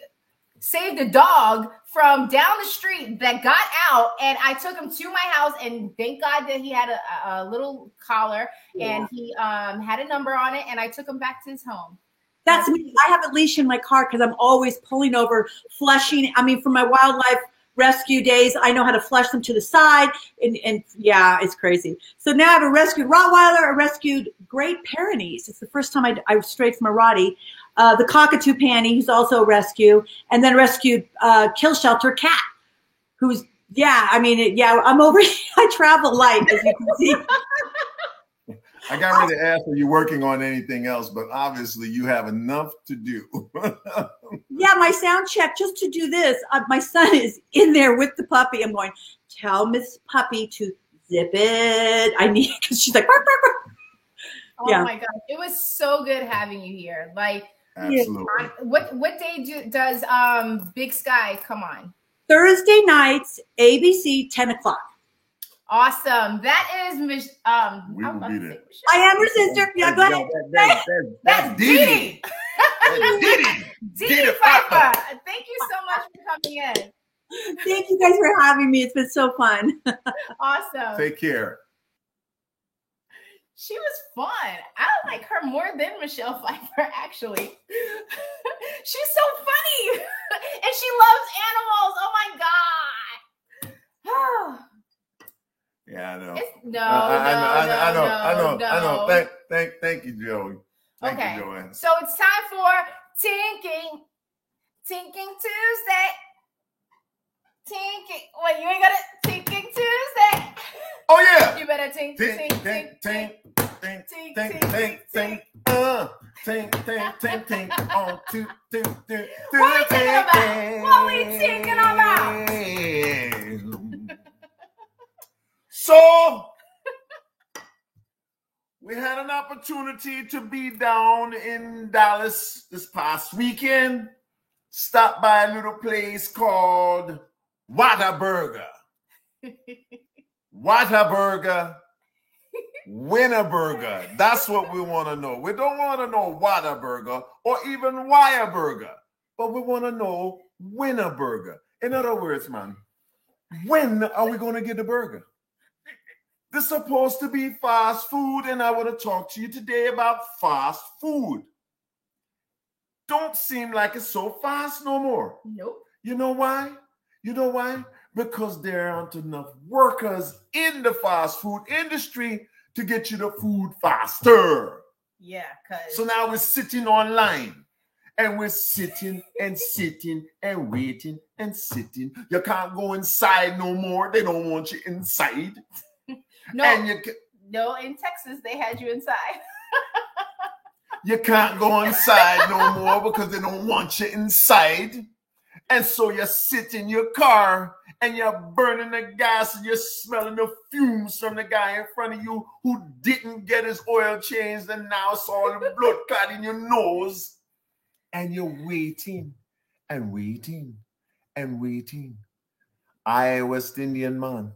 a dog from down the street that got out, and I took him to my house, and thank God that he had a little collar and he had a number on it, and I took him back to his home. That's me. I have a leash in my car because I'm always pulling over, flushing. I mean, for my wildlife rescue days, I know how to flush them to the side, and yeah, it's crazy. So now I have a rescued Rottweiler, a rescued Great Pyrenees. It's the first time I strayed from a Rottie. The cockatoo Panny, who's also a rescue, and then rescued Kill Shelter Cat, who's I'm over. I travel light, as you can see. I got ready to ask, are you working on anything else? But obviously, you have enough to do. Yeah, my sound check just to do this. My son is in there with the puppy. I'm going, tell Miss Puppy to zip it. I need, because she's like, bark, bark, bark. Oh my God, it was so good having you here. Like. Absolutely. What day does Big Sky come on? Thursday nights, ABC, 10 o'clock. Awesome. That is we will be there. I am her sister. Yeah, go ahead. That's Didi. Didi Pfeiffer. Thank you so much for coming in. Thank you guys for having me. It's been so fun. Awesome. Take care. She was fun. I like her more than Michelle Pfeiffer, actually. She's so funny. And she loves animals. Oh my God. Yeah, I know. I know. Thank you, Joey. Thank you, Joanne. So it's time for Tinking Tuesday. Wait, you ain't got it? Tinking Tuesday. Oh yeah. You better tink. Tink. On two. What we thinking about? So We had an opportunity to be down in Dallas this past weekend. Stopped by a little place called Whataburger. Whataburger, Winterburger. That's what we want to know. We don't want to know Whataburger or even Wireburger, but we want to know Winterburger. In other words, man, when are we going to get the burger? This is supposed to be fast food, and I want to talk to you today about fast food. Don't seem like it's so fast no more. Nope. You know why? You know why? Because there aren't enough workers in the fast food industry to get you the food faster. Yeah, because so now we're sitting online, and we're sitting and sitting and waiting and sitting. You can't go inside no more. They don't want you inside. No, and no, in Texas, they had you inside. You can't go inside no more because they don't want you inside. And so you sit in your car and you're burning the gas and you're smelling the fumes from the guy in front of you who didn't get his oil changed, and now it's all the blood clot in your nose. And you're waiting and waiting and waiting. I, West Indian man,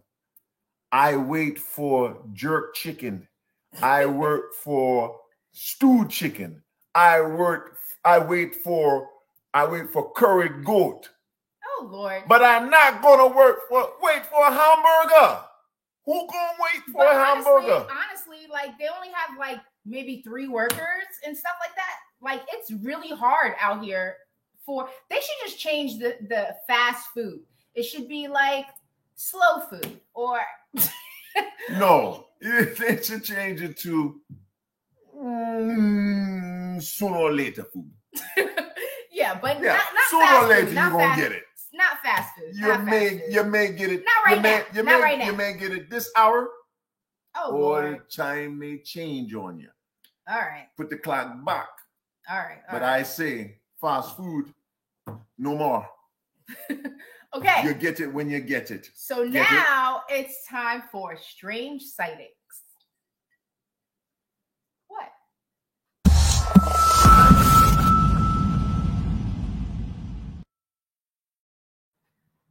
I wait for jerk chicken. I work for stewed chicken. I wait for curried goat. Oh Lord! But I'm not gonna wait for a hamburger. Who gonna wait for a hamburger? Honestly, like they only have like maybe 3 workers and stuff like that. Like it's really hard out here. They should just change the fast food. It should be like slow food or no. They should change it to sooner or later food. Yeah, but yeah, not sooner fast or later food, you're gonna get it. Not fast food. You may get it. Not right now. Not right now. You may get it this hour. Oh, or Lord. the time may change on you. All right. Put the clock back. All right. But I say fast food, no more. Okay. You get it when you get it. So now it's time for strange sightings. What?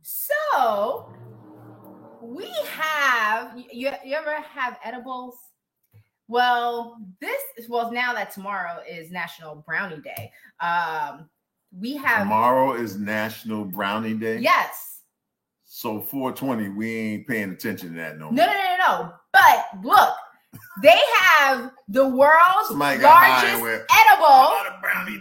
So we have, you ever have edibles? Well, now that tomorrow is National Brownie Day. We have tomorrow is National Brownie Day. Yes. So 420, we ain't paying attention to that no more. No. But look, they have the world's largest edible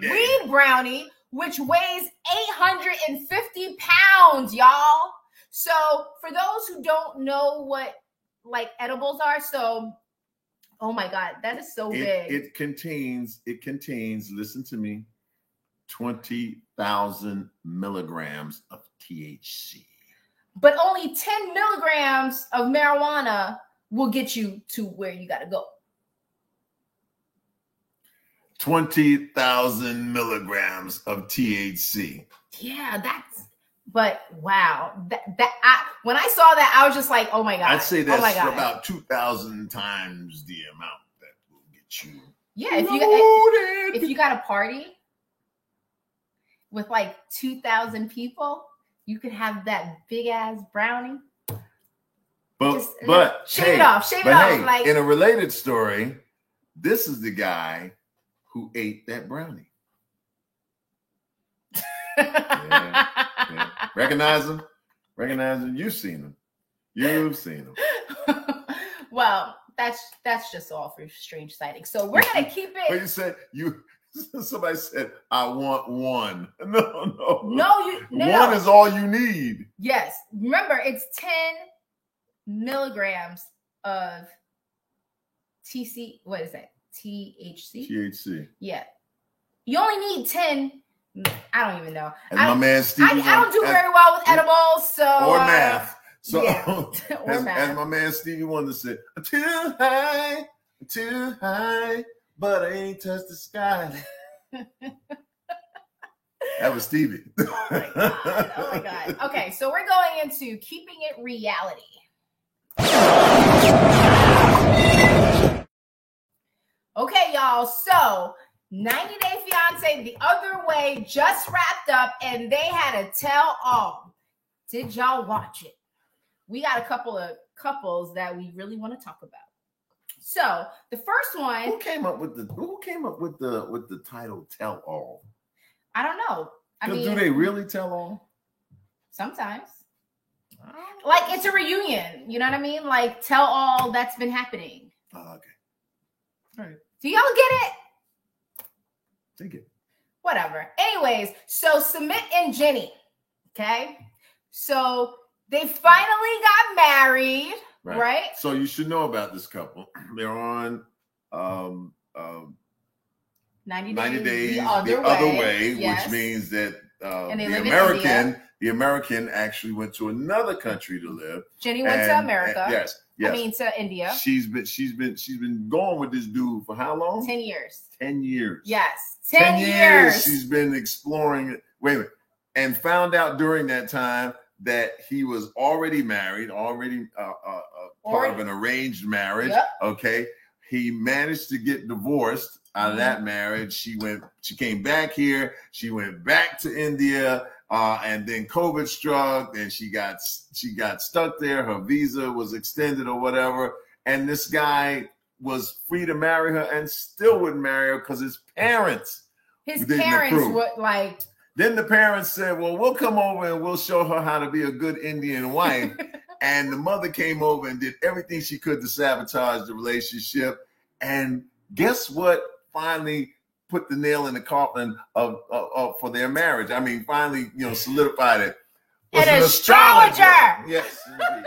weed brownie, which weighs 850 pounds, y'all. So for those who don't know what like edibles are, oh my God, that is so big. It contains, listen to me, 20,000 milligrams of THC. But only 10 milligrams of marijuana will get you to where you got to go. 20,000 milligrams of THC. Yeah, but wow. When I saw that, I was just like, oh my God. I'd say that's about 2,000 times the amount that will get you. Yeah, if you got a party with like 2,000 people, you could have that big ass brownie. But shave it off. Like, in a related story, this is the guy who ate that brownie. Yeah. Recognize him? You've seen him. Well, that's just all for strange sightings. So we're gonna keep it. But you said somebody said, I want one. No. One is all you need. Yes. Remember, it's 10 milligrams of THC. What is that? THC? Yeah. You only need 10. I don't even know. My man Stevie, I don't do very well with edibles, so or math. So yeah. as my man Stevie Wonder said, too high, but I ain't touched the sky. That was Stevie. Oh my God. Okay, so we're going into keeping it reality. Okay, y'all. So 90 Day Fiance, The Other Way just wrapped up, and they had a tell all. Did y'all watch it? We got a couple of couples that we really want to talk about. So the first one. Who came up with the title "Tell All"? I don't know. I mean, do they really tell all? Sometimes. Like it's a reunion. You know what I mean? Like tell all that's been happening. Oh, okay. All right. Do y'all get it? Take it. Whatever. Anyways, so Sumit and Jenny. Okay. So they finally got married. Right. So you should know about this couple. They're on 90 days the other way, yes. Which means that the American actually went to another country to live. Jenny went to America. Yes. I mean to India. She's been going with this dude for how long? 10 years. 10 years. Yes. 10 years. She's been exploring it. Wait a minute. And found out during that time that he was already married, part of an arranged marriage. Yep. Okay. He managed to get divorced out of that marriage. She came back here. She went back to India. And then COVID struck and she got stuck there. Her visa was extended or whatever. And this guy was free to marry her and still wouldn't marry her because his parents would like. Then the parents said, well, we'll come over and we'll show her how to be a good Indian wife. And the mother came over and did everything she could to sabotage the relationship. And guess what? Finally put the nail in the coffin for their marriage. I mean, finally, solidified it. An astrologer. Yes. An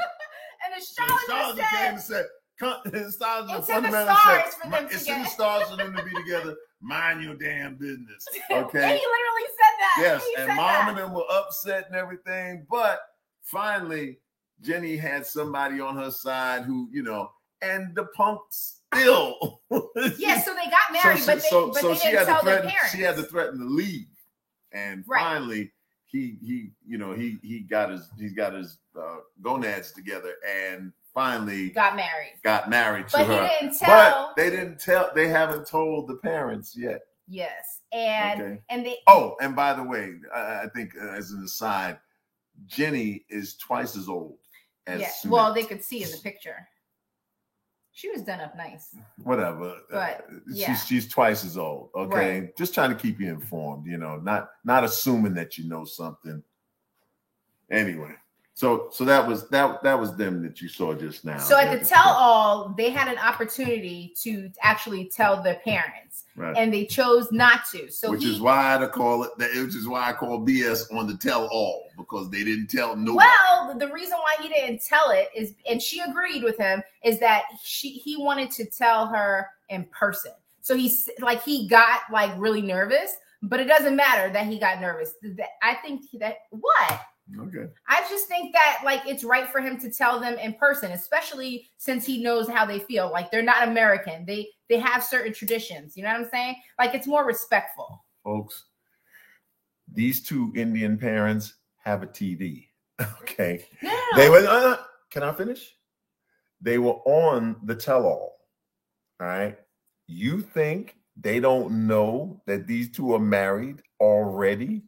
astrologer came and said, the stars it's in the stars for them it's in the stars for them to be together. Mind your damn business. Okay. He literally said that. Yes, and mom and them were upset and everything, but finally, Jenny had somebody on her side who, and the punks still. Yeah, so they got married, but they didn't tell their parents. She had to threaten to leave, and finally, he got his gonads together, and finally got married. To her. He didn't tell. But they didn't tell. They haven't told the parents yet. Yes, and they. Oh, and by the way, I think as an aside, Jenny is twice as old as Sumit. Well, they could see in the picture. She was done up nice. Whatever. But she's twice as old. Okay. Right. Just trying to keep you informed, not assuming that you know something. Anyway. So that was them that you saw just now. So at the tell-all, they had an opportunity to actually tell their parents, and they chose not to. So which is why I call BS on the tell-all, because they didn't tell nobody. Well, the reason why he didn't tell it is, and she agreed with him, is that he wanted to tell her in person. So he got really nervous, but it doesn't matter that he got nervous. I think that what. Okay. I just think that it's right for him to tell them in person, especially since he knows how they feel. Like they're not American. They have certain traditions. You know what I'm saying? It's more respectful. Folks, these two Indian parents have a TV. Okay. No. They were can I finish? They were on the tell-all. All right. You think they don't know that these two are married already?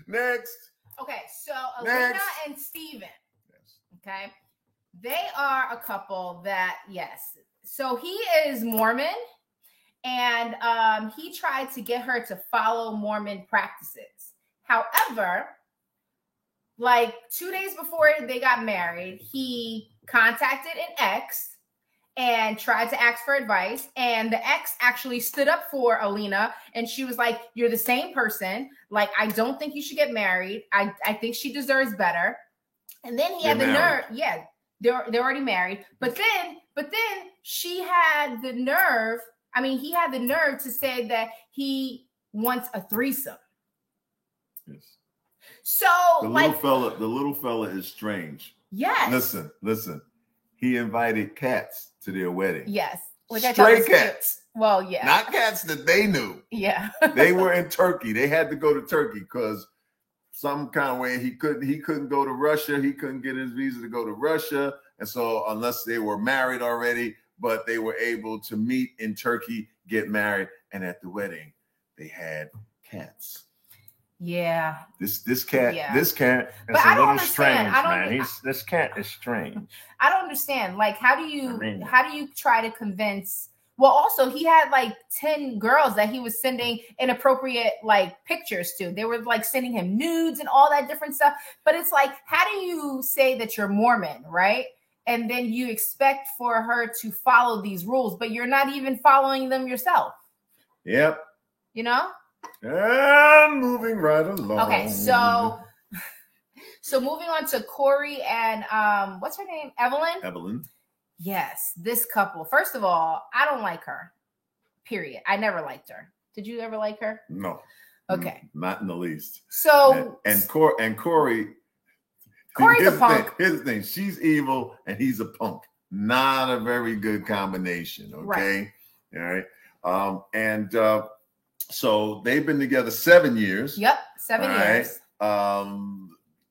Next. Okay, so Alina and Steven. Okay, they are a couple that So he is Mormon, and he tried to get her to follow Mormon practices. However, 2 days before they got married, he contacted an ex and tried to ask for advice. And the ex actually stood up for Alina. And she was like, you're the same person. I don't think you should get married. I think she deserves better. And then he had the nerve. Yeah, they're already married. But then she had the nerve. I mean, he had the nerve to say that he wants a threesome. Yes. So the little fella is strange. Yes. Listen. He invited cats to their wedding. Yes. Stray cats. Well, yeah. Not cats that they knew. Yeah. They were in Turkey. They had to go to Turkey because some kind of way he couldn't go to Russia. He couldn't get his visa to go to Russia. And so unless they were married already, but they were able to meet in Turkey, get married, and at the wedding, they had cats. Yeah. This cat is But a I don't little understand. strange, man. This cat is strange. I don't understand. Like, how do you try to convince? Well, also he had like 10 girls that he was sending inappropriate like pictures to. They were like sending him nudes and all that different stuff. But it's like, how do you say that you're Mormon, right? And then you expect for her to follow these rules, but you're not even following them yourself. Yep. You know? And moving right along. Okay, so moving on to Corey and what's her name? Evelyn. Yes, this couple. First of all, I don't like her. Period. I never liked her. Did you ever like her? No. Okay. Not in the least. So Corey. Corey's a punk. Here's the thing. She's evil and he's a punk. Not a very good combination. Okay. Right. All right. So they've been together 7 years. Yep, 7 years. On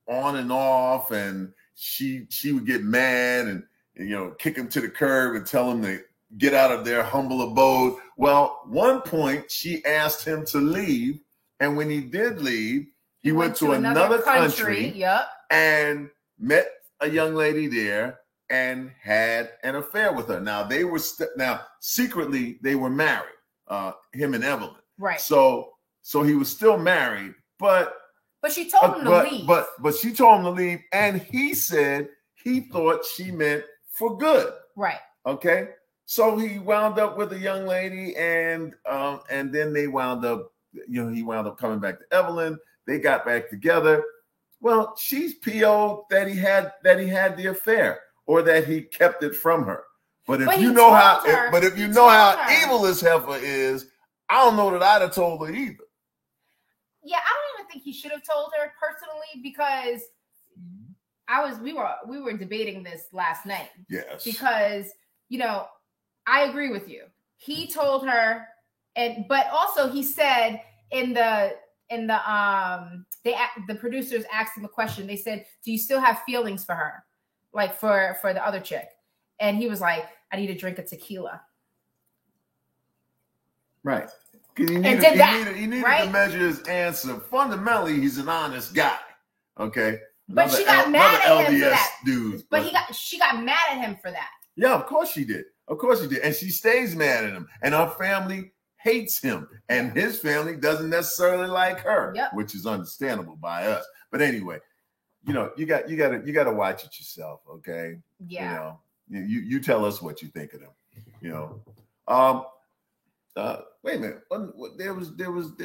and off, and she would get mad and kick him to the curb and tell him to get out of their humble abode. Well, one point she asked him to leave, and when he did leave, he went to another country. Yep. And met a young lady there and had an affair with her. Now they were secretly they were married, him and Evelyn. Right. So he was still married, but she told him to leave. But she told him to leave, and he said he thought she meant for good. Right. Okay. So he wound up with a young lady, and then they wound up, he wound up coming back to Evelyn. They got back together. Well, she's PO'd that he had the affair, or that he kept it from her. But if you know how evil this heifer is, I don't know that I'd have told her either. Yeah, I don't even think he should have told her personally, because we were debating this last night. Yes. Because, I agree with you. He told her, but also he said the producers asked him a question. They said, "Do you still have feelings for her, like for the other chick?" And he was like, "I need a drink of tequila." Right. He needed to measure his answer. Fundamentally, he's an honest guy. Okay. But she got mad at him for that. Dude, she got mad at him for that. Yeah, of course she did. And she stays mad at him. And her family hates him. And his family doesn't necessarily like her, which is understandable by us. But anyway, you gotta watch it yourself, okay? Yeah. You tell us what you think of them. Wait a minute. There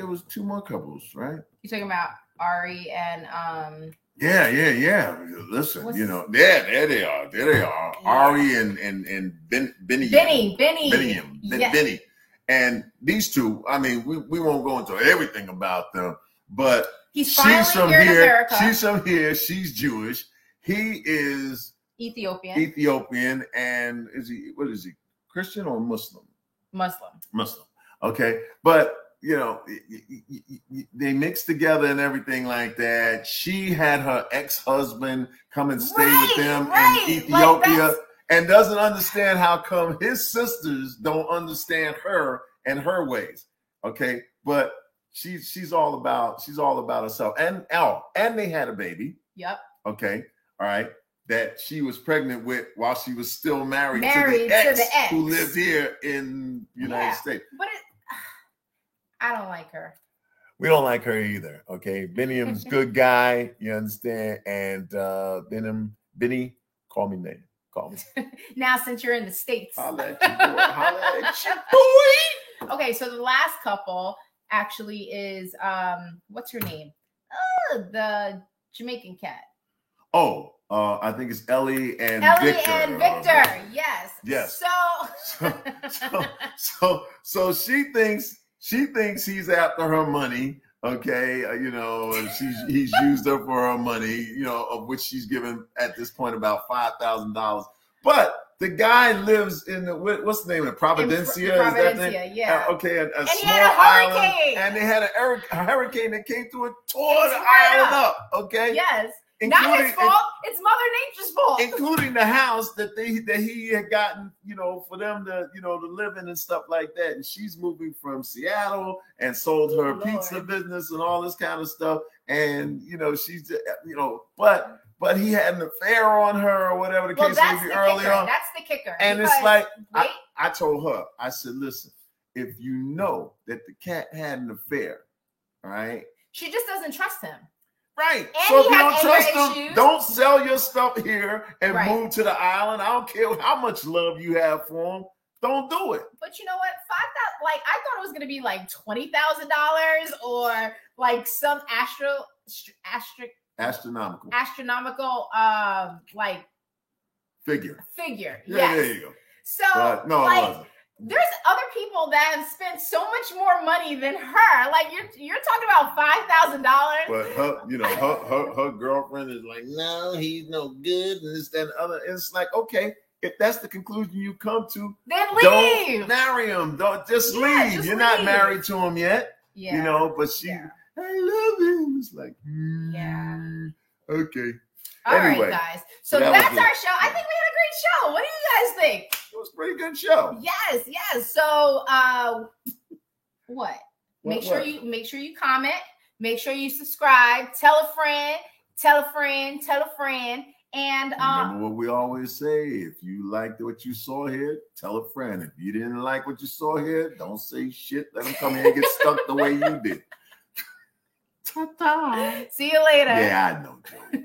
was two more couples, right? You talking about Ari and Yeah. Listen, there they are. Yeah. Ari and Benny. Yes. Benny. And these two, I mean, we won't go into everything about them, but she's from here. She's from here. She's Jewish. He is Ethiopian. And what is he? Christian or Muslim? Muslim. Okay. But they mix together and everything like that. She had her ex-husband come and stay with them in Ethiopia, and doesn't understand how come his sisters don't understand her and her ways. Okay. But she's all about herself. And they had a baby. Yep. Okay. All right. That she was pregnant with while she was still married to the ex who lived here in the United States. But I don't like her. We don't like her either. Okay. Benny's a good guy. You understand? And Benny, call me man. Call me. Now, since you're in the States. Holla at you, boy. Okay. So the last couple actually is, what's her name? The Jamaican cat. Oh, I think it's Ellie and Victor. Yes. So she thinks he's after her money. Okay, and he's used her for her money. Of which she's given at this point about $5,000. But the guy lives in what's the name of it? Providencia. Providencia, is that thing? Yeah. Okay, a and small he had a hurricane. island, and they had a hurricane that came through and tore the island up. Okay. Yes. Not his fault. It's Mother Nature's fault. Including the house that he had gotten, for them to, to live in and stuff like that. And she's moving from Seattle and sold her pizza business and all this kind of stuff. And, she's, but he had an affair on her or whatever the case may be early on. That's the kicker. And it's like, I told her, I said, listen, if you know that the cat had an affair, all right? She just doesn't trust him. Right. And so if he you has don't trust anger them, issues. don't sell your stuff here and Right. move to the island. I don't care how much love you have for them. Don't do it. But you know what? $5,000. Like I thought it was gonna be like $20,000 or like some Astronomical. Like Figure. Yeah, yes. There you go. So but no, like, it wasn't. There's other people that have spent so much more money than her. Like you're talking about $5,000. But her girlfriend is like, no, he's no good, and this, that, and the other. And it's like, okay, if that's the conclusion you come to, then leave. Don't marry him. Don't just leave. Just You're not leave. married to him yet. Yeah. But she, I love him. It's like, okay. All anyway, right, guys. So that's our show. I think we had a great show. What do you guys think? It was a pretty good show. Yes. So what? Make sure you comment. Make sure you subscribe. Tell a friend. And remember what we always say: if you liked what you saw here, tell a friend. If you didn't like what you saw here, don't say shit. Let them come here and get stuck the way you did. See you later. Yeah, I know, Joe.